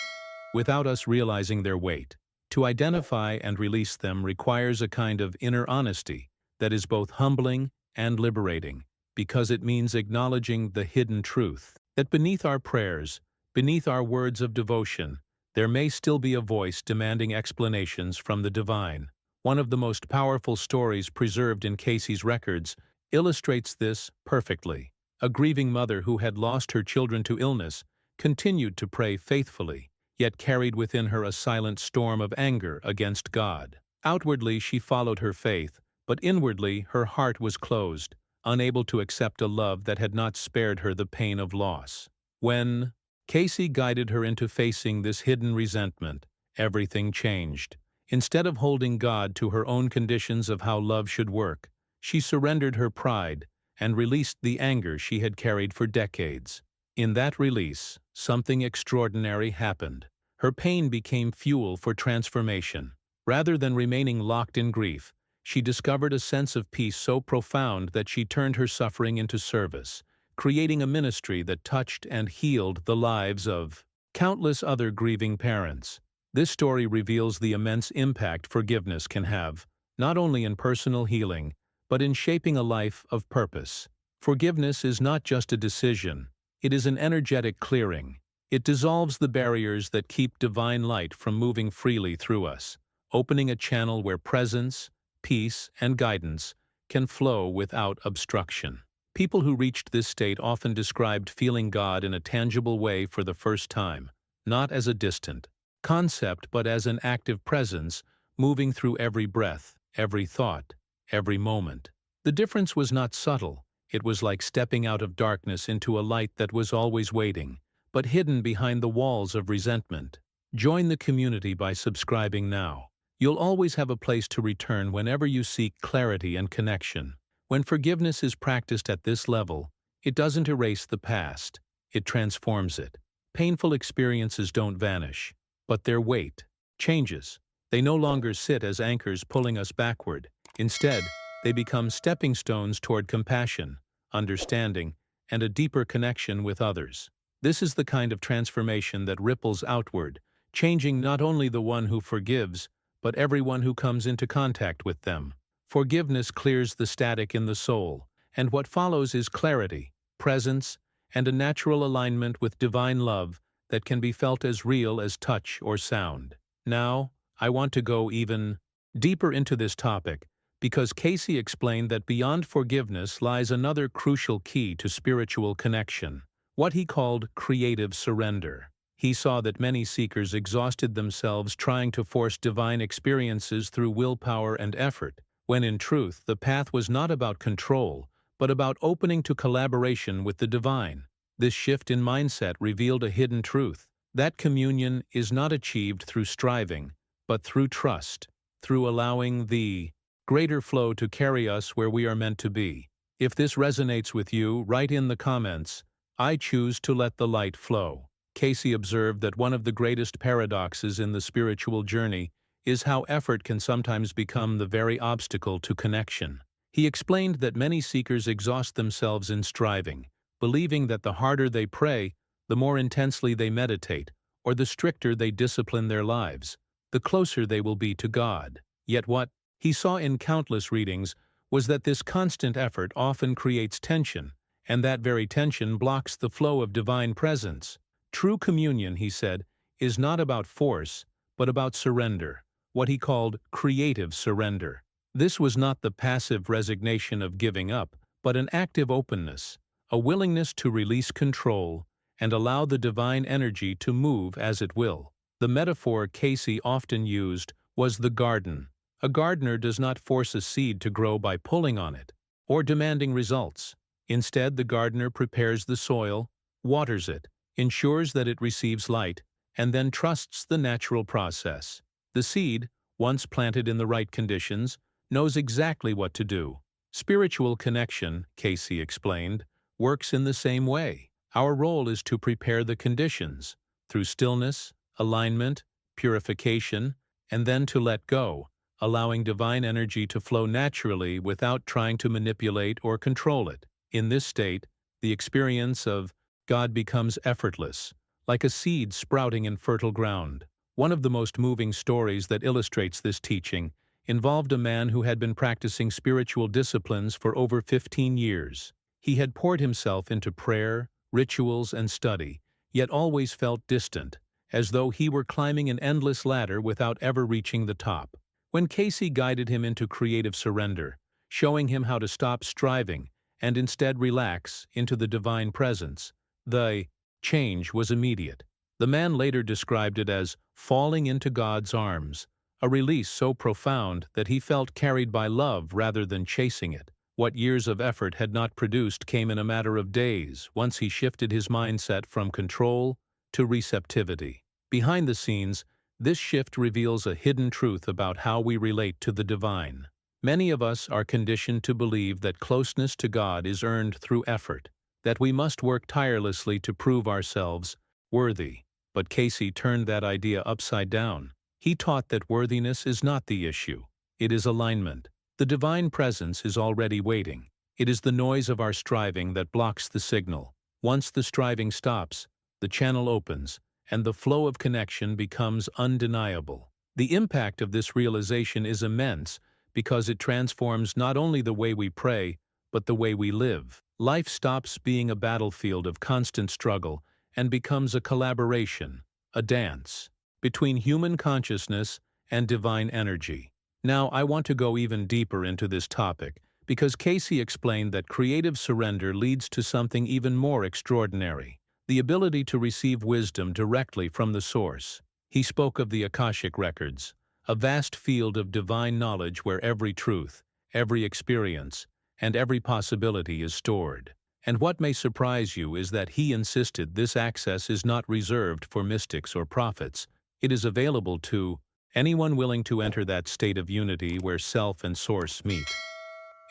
without us realizing their weight. To identify and release them requires a kind of inner honesty that is both humbling and liberating, because it means acknowledging the hidden truth that beneath our prayers, beneath our words of devotion, there may still be a voice demanding explanations from the divine. One of the most powerful stories preserved in Cayce's records illustrates this perfectly. A grieving mother who had lost her children to illness continued to pray faithfully, yet carried within her a silent storm of anger against God. Outwardly she followed her faith, but inwardly her heart was closed, unable to accept a love that had not spared her the pain of loss. When Cayce guided her into facing this hidden resentment, everything changed. Instead of holding God to her own conditions of how love should work, she surrendered her pride and released the anger she had carried for decades. In that release, something extraordinary happened. Her pain became fuel for transformation. Rather than remaining locked in grief, she discovered a sense of peace so profound that she turned her suffering into service, creating a ministry that touched and healed the lives of countless other grieving parents. This story reveals the immense impact forgiveness can have, not only in personal healing, but in shaping a life of purpose. Forgiveness is not just a decision, it is an energetic clearing. It dissolves the barriers that keep divine light from moving freely through us, opening a channel where presence, peace, and guidance can flow without obstruction. People who reached this state often described feeling God in a tangible way for the first time, not as a distant concept but as an active presence moving through every breath, every thought, every moment. The difference was not subtle. It was like stepping out of darkness into a light that was always waiting, but hidden behind the walls of resentment. Join the community by subscribing now. You'll always have a place to return whenever you seek clarity and connection. When forgiveness is practiced at this level, it doesn't erase the past, it transforms it. Painful experiences don't vanish, but their weight changes. They no longer sit as anchors pulling us backward. Instead, they become stepping stones toward compassion, understanding, and a deeper connection with others. This is the kind of transformation that ripples outward, changing not only the one who forgives, but everyone who comes into contact with them. Forgiveness clears the static in the soul, and what follows is clarity, presence, and a natural alignment with divine love that can be felt as real as touch or sound. Now, I want to go even deeper into this topic, because Cayce explained that beyond forgiveness lies another crucial key to spiritual connection, what he called creative surrender. He saw that many seekers exhausted themselves trying to force divine experiences through willpower and effort, when in truth the path was not about control, but about opening to collaboration with the divine. This shift in mindset revealed a hidden truth: that communion is not achieved through striving, but through trust, through allowing the greater flow to carry us where we are meant to be. If this resonates with you, write in the comments, "I choose to let the light flow." Cayce observed that one of the greatest paradoxes in the spiritual journey is how effort can sometimes become the very obstacle to connection. He explained that many seekers exhaust themselves in striving, believing that the harder they pray, the more intensely they meditate, or the stricter they discipline their lives, the closer they will be to God. Yet what he saw in countless readings was that this constant effort often creates tension, and that very tension blocks the flow of divine presence. True communion, he said, is not about force, but about surrender, what he called creative surrender. This was not the passive resignation of giving up, but an active openness, a willingness to release control and allow the divine energy to move as it will. The metaphor Cayce often used was the garden. A gardener does not force a seed to grow by pulling on it or demanding results. Instead, the gardener prepares the soil, waters it, ensures that it receives light, and then trusts the natural process. The seed, once planted in the right conditions, knows exactly what to do. Spiritual connection, Cayce explained, works in the same way. Our role is to prepare the conditions, through stillness, alignment, purification, and then to let go, allowing divine energy to flow naturally without trying to manipulate or control it. In this state, the experience of God becomes effortless, like a seed sprouting in fertile ground. One of the most moving stories that illustrates this teaching involved a man who had been practicing spiritual disciplines for over 15 years. He had poured himself into prayer, rituals, and study, yet always felt distant, as though he were climbing an endless ladder without ever reaching the top. When Cayce guided him into creative surrender, showing him how to stop striving and instead relax into the divine presence, the change was immediate. The man later described it as falling into God's arms, a release so profound that he felt carried by love rather than chasing it. What years of effort had not produced came in a matter of days once he shifted his mindset from control to receptivity. Behind the scenes, this shift reveals a hidden truth about how we relate to the divine. Many of us are conditioned to believe that closeness to God is earned through effort, that we must work tirelessly to prove ourselves worthy. But Cayce turned that idea upside down. He taught that worthiness is not the issue. It is alignment. The divine presence is already waiting. It is the noise of our striving that blocks the signal. Once the striving stops, the channel opens, and the flow of connection becomes undeniable. The impact of this realization is immense because it transforms not only the way we pray, but the way we live. Life stops being a battlefield of constant struggle and becomes a collaboration, a dance, between human consciousness and divine energy. Now, I want to go even deeper into this topic, because Cayce explained that creative surrender leads to something even more extraordinary: the ability to receive wisdom directly from the source. He spoke of the Akashic records, a vast field of divine knowledge where every truth, every experience, and every possibility is stored. And what may surprise you is that he insisted this access is not reserved for mystics or prophets. It is available to anyone willing to enter that state of unity where self and source meet.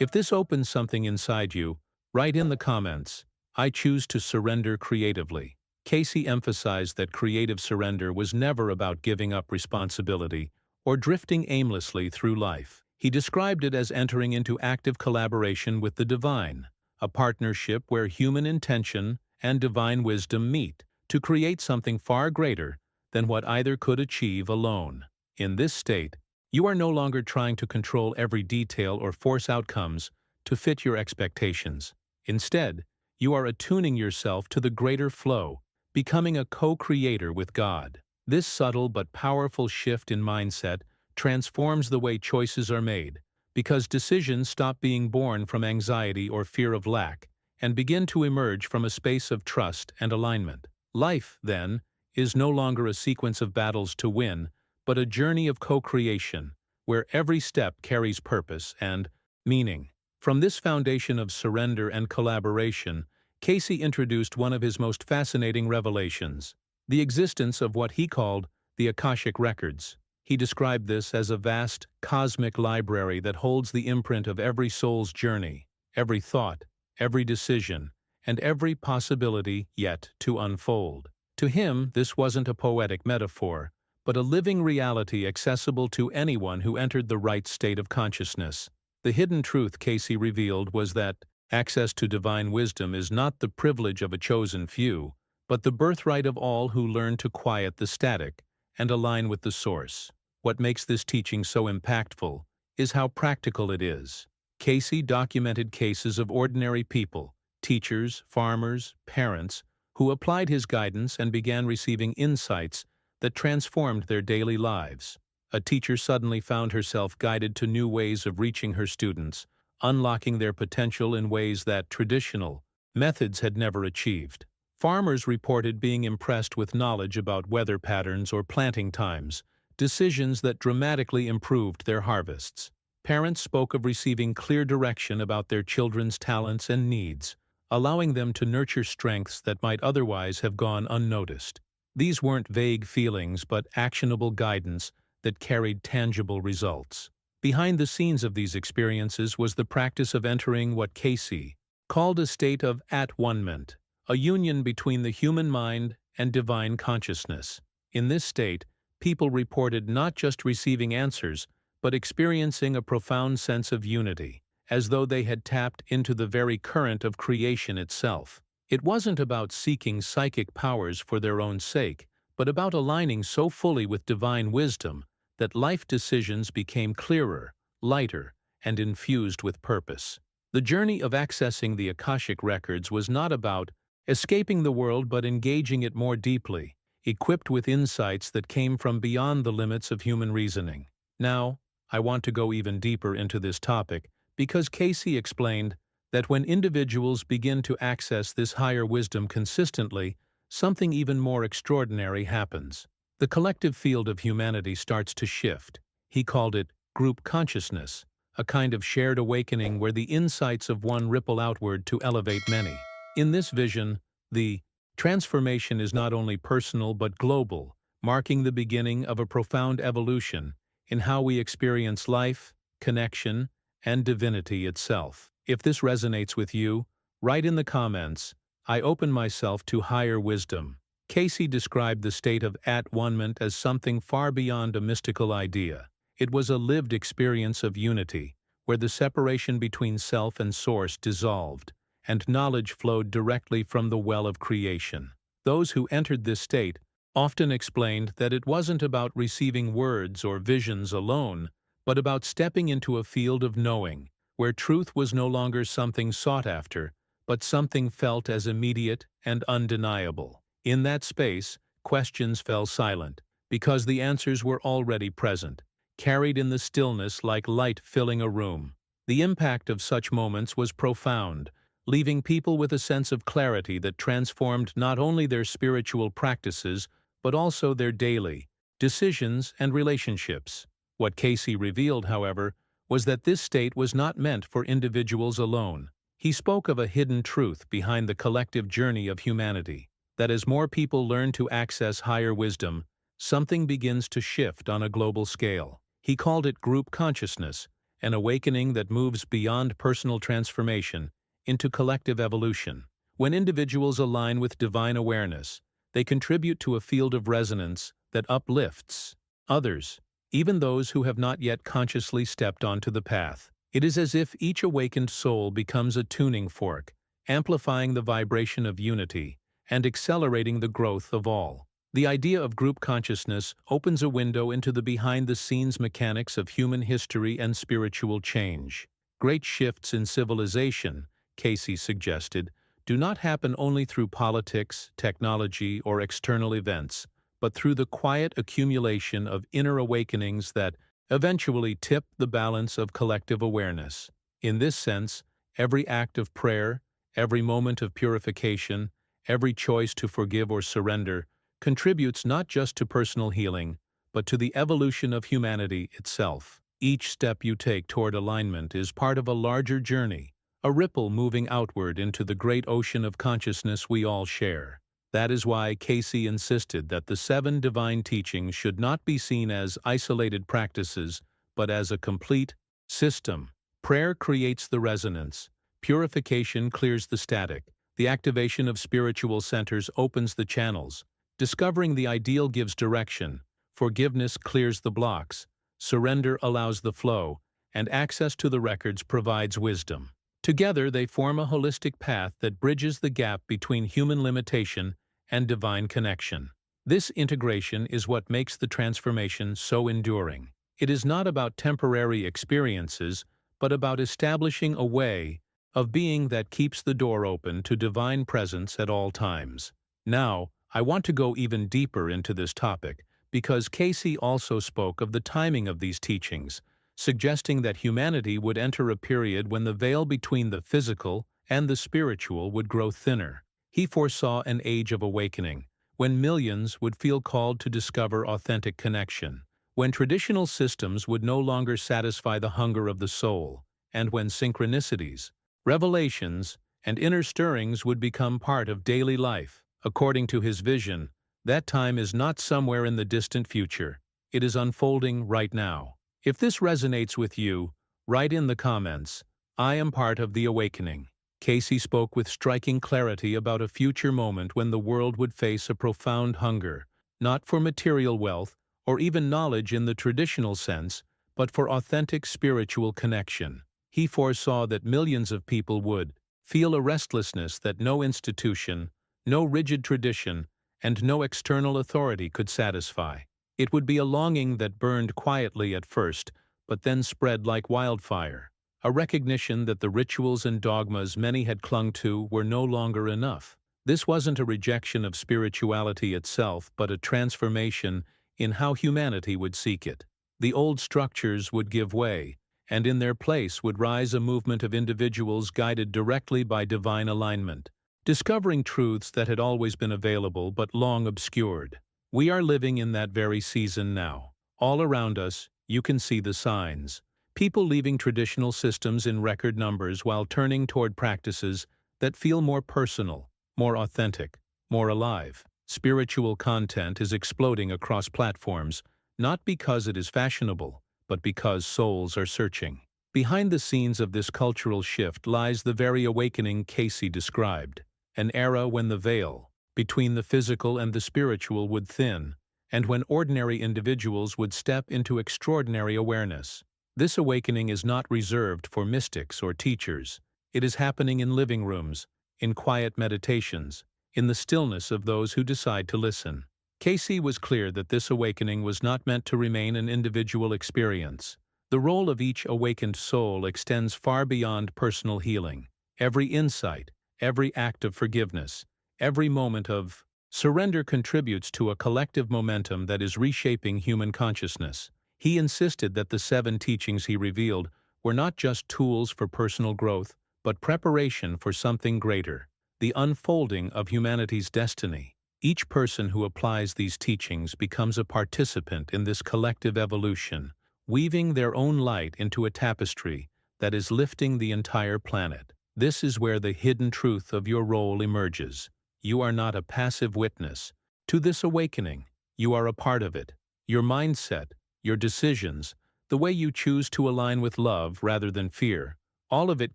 If this opens something inside you, write in the comments, "I choose to surrender creatively." Cayce emphasized that creative surrender was never about giving up responsibility or drifting aimlessly through life. He described it as entering into active collaboration with the divine, a partnership where human intention and divine wisdom meet to create something far greater than what either could achieve alone. In this state, you are no longer trying to control every detail or force outcomes to fit your expectations. Instead, you are attuning yourself to the greater flow, becoming a co-creator with God. This subtle but powerful shift in mindset transforms the way choices are made, because decisions stop being born from anxiety or fear of lack and begin to emerge from a space of trust and alignment. Life, then, is no longer a sequence of battles to win, but a journey of co-creation, where every step carries purpose and meaning. From this foundation of surrender and collaboration, Cayce introduced one of his most fascinating revelations, the existence of what he called the Akashic Records. He described this as a vast, cosmic library that holds the imprint of every soul's journey, every thought, every decision, and every possibility yet to unfold. To him, this wasn't a poetic metaphor, but a living reality accessible to anyone who entered the right state of consciousness. The hidden truth Cayce revealed was that access to divine wisdom is not the privilege of a chosen few, but the birthright of all who learn to quiet the static and align with the source. What makes this teaching so impactful is how practical it is. Cayce documented cases of ordinary people, teachers, farmers, parents, who applied his guidance and began receiving insights that transformed their daily lives. A teacher suddenly found herself guided to new ways of reaching her students, unlocking their potential in ways that traditional methods had never achieved. Farmers reported being impressed with knowledge about weather patterns or planting times, decisions that dramatically improved their harvests. Parents spoke of receiving clear direction about their children's talents and needs, allowing them to nurture strengths that might otherwise have gone unnoticed. These weren't vague feelings but actionable guidance that carried tangible results. Behind the scenes of these experiences was the practice of entering what Cayce called a state of at-one-ment, a union between the human mind and divine consciousness. In this state, people reported not just receiving answers, but experiencing a profound sense of unity, as though they had tapped into the very current of creation itself. It wasn't about seeking psychic powers for their own sake, but about aligning so fully with divine wisdom that life decisions became clearer, lighter, and infused with purpose. The journey of accessing the Akashic Records was not about escaping the world but engaging it more deeply, equipped with insights that came from beyond the limits of human reasoning. Now, I want to go even deeper into this topic because Cayce explained that when individuals begin to access this higher wisdom consistently, something even more extraordinary happens. The collective field of humanity starts to shift. He called it group consciousness, a kind of shared awakening where the insights of one ripple outward to elevate many. In this vision, the transformation is not only personal but global, marking the beginning of a profound evolution in how we experience life, connection, and divinity itself. If this resonates with you, write in the comments, "I open myself to higher wisdom." Cayce described the state of at-one-ment as something far beyond a mystical idea. It was a lived experience of unity, where the separation between self and source dissolved, and knowledge flowed directly from the well of creation. Those who entered this state often explained that it wasn't about receiving words or visions alone, but about stepping into a field of knowing, where truth was no longer something sought after, but something felt as immediate and undeniable. In that space, questions fell silent, because the answers were already present, carried in the stillness like light filling a room. The impact of such moments was profound, leaving people with a sense of clarity that transformed not only their spiritual practices, but also their daily decisions and relationships. What Cayce revealed, however, was that this state was not meant for individuals alone. He spoke of a hidden truth behind the collective journey of humanity, that as more people learn to access higher wisdom, something begins to shift on a global scale. He called it group consciousness, an awakening that moves beyond personal transformation into collective evolution. When individuals align with divine awareness, they contribute to a field of resonance that uplifts others, even those who have not yet consciously stepped onto the path. It is as if each awakened soul becomes a tuning fork, amplifying the vibration of unity and accelerating the growth of all. The idea of group consciousness opens a window into the behind-the-scenes mechanics of human history and spiritual change. Great shifts in civilization, Cayce suggested, do not happen only through politics, technology, or external events, but through the quiet accumulation of inner awakenings that eventually tip the balance of collective awareness. In this sense, every act of prayer, every moment of purification, every choice to forgive or surrender contributes not just to personal healing, but to the evolution of humanity itself. Each step you take toward alignment is part of a larger journey, a ripple moving outward into the great ocean of consciousness we all share. That is why Cayce insisted that the 7 divine teachings should not be seen as isolated practices, but as a complete system. Prayer creates the resonance, purification clears the static, the activation of spiritual centers opens the channels, discovering the ideal gives direction, forgiveness clears the blocks, surrender allows the flow, and access to the records provides wisdom. Together they form a holistic path that bridges the gap between human limitation and divine connection. This integration is what makes the transformation so enduring. It is not about temporary experiences, but about establishing a way of being that keeps the door open to divine presence at all times. Now, I want to go even deeper into this topic, because Cayce also spoke of the timing of these teachings, suggesting that humanity would enter a period when the veil between the physical and the spiritual would grow thinner. He foresaw an age of awakening, when millions would feel called to discover authentic connection, when traditional systems would no longer satisfy the hunger of the soul, and when synchronicities, revelations, and inner stirrings would become part of daily life. According to his vision, that time is not somewhere in the distant future. It is unfolding right now. If this resonates with you, write in the comments, "I am part of the awakening." Cayce spoke with striking clarity about a future moment when the world would face a profound hunger, not for material wealth or even knowledge in the traditional sense, but for authentic spiritual connection. He foresaw that millions of people would feel a restlessness that no institution, no rigid tradition, and no external authority could satisfy. It would be a longing that burned quietly at first, but then spread like wildfire. A recognition that the rituals and dogmas many had clung to were no longer enough. This wasn't a rejection of spirituality itself, but a transformation in how humanity would seek it. The old structures would give way, and in their place would rise a movement of individuals guided directly by divine alignment, discovering truths that had always been available but long obscured. We are living in that very season now. All around us, you can see the signs. People leaving traditional systems in record numbers while turning toward practices that feel more personal, more authentic, more alive. Spiritual content is exploding across platforms, not because it is fashionable, but because souls are searching. Behind the scenes of this cultural shift lies the very awakening Cayce described, an era when the veil between the physical and the spiritual would thin, and when ordinary individuals would step into extraordinary awareness. This awakening is not reserved for mystics or teachers. It is happening in living rooms, in quiet meditations, in the stillness of those who decide to listen. Cayce was clear that this awakening was not meant to remain an individual experience. The role of each awakened soul extends far beyond personal healing. Every insight, every act of forgiveness, every moment of surrender contributes to a collective momentum that is reshaping human consciousness. He insisted that the 7 teachings he revealed were not just tools for personal growth, but preparation for something greater, the unfolding of humanity's destiny. Each person who applies these teachings becomes a participant in this collective evolution, weaving their own light into a tapestry that is lifting the entire planet. This is where the hidden truth of your role emerges. You are not a passive witness to this awakening. You are a part of it. Your mindset, your decisions, the way you choose to align with love rather than fear, all of it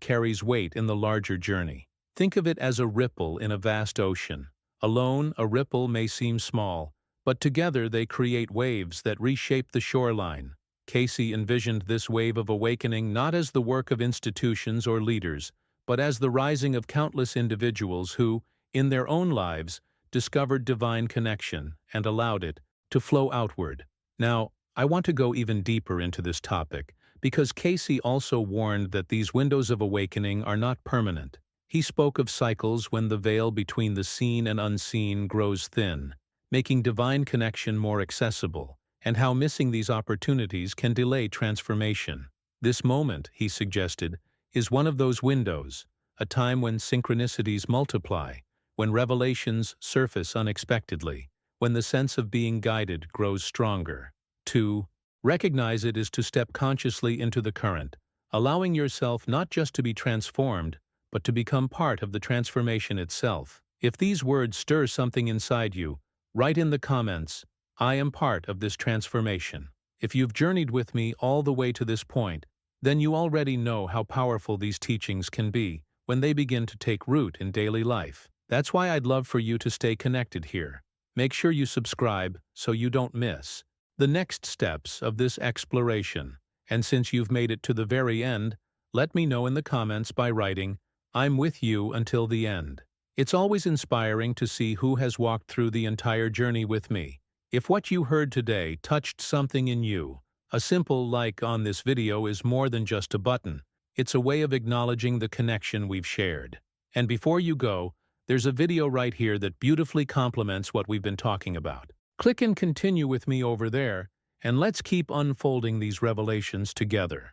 carries weight in the larger journey. Think of it as a ripple in a vast ocean. Alone, a ripple may seem small, but together they create waves that reshape the shoreline. Cayce envisioned this wave of awakening not as the work of institutions or leaders, but as the rising of countless individuals who, in their own lives, discovered divine connection and allowed it to flow outward. Now, I want to go even deeper into this topic, because Cayce also warned that these windows of awakening are not permanent. He spoke of cycles when the veil between the seen and unseen grows thin, making divine connection more accessible, and how missing these opportunities can delay transformation. This moment, he suggested, is one of those windows, a time when synchronicities multiply, when revelations surface unexpectedly, when the sense of being guided grows stronger. To recognize it is to step consciously into the current, allowing yourself not just to be transformed, but to become part of the transformation itself. If these words stir something inside you, write in the comments, "I am part of this transformation." If you've journeyed with me all the way to this point, then you already know how powerful these teachings can be when they begin to take root in daily life. That's why I'd love for you to stay connected here. Make sure you subscribe so you don't miss the next steps of this exploration. And since you've made it to the very end, let me know in the comments by writing, "I'm with you until the end." It's always inspiring to see who has walked through the entire journey with me. If what you heard today touched something in you, a simple like on this video is more than just a button. It's a way of acknowledging the connection we've shared. And before you go, there's a video right here that beautifully complements what we've been talking about. Click and continue with me over there, and let's keep unfolding these revelations together.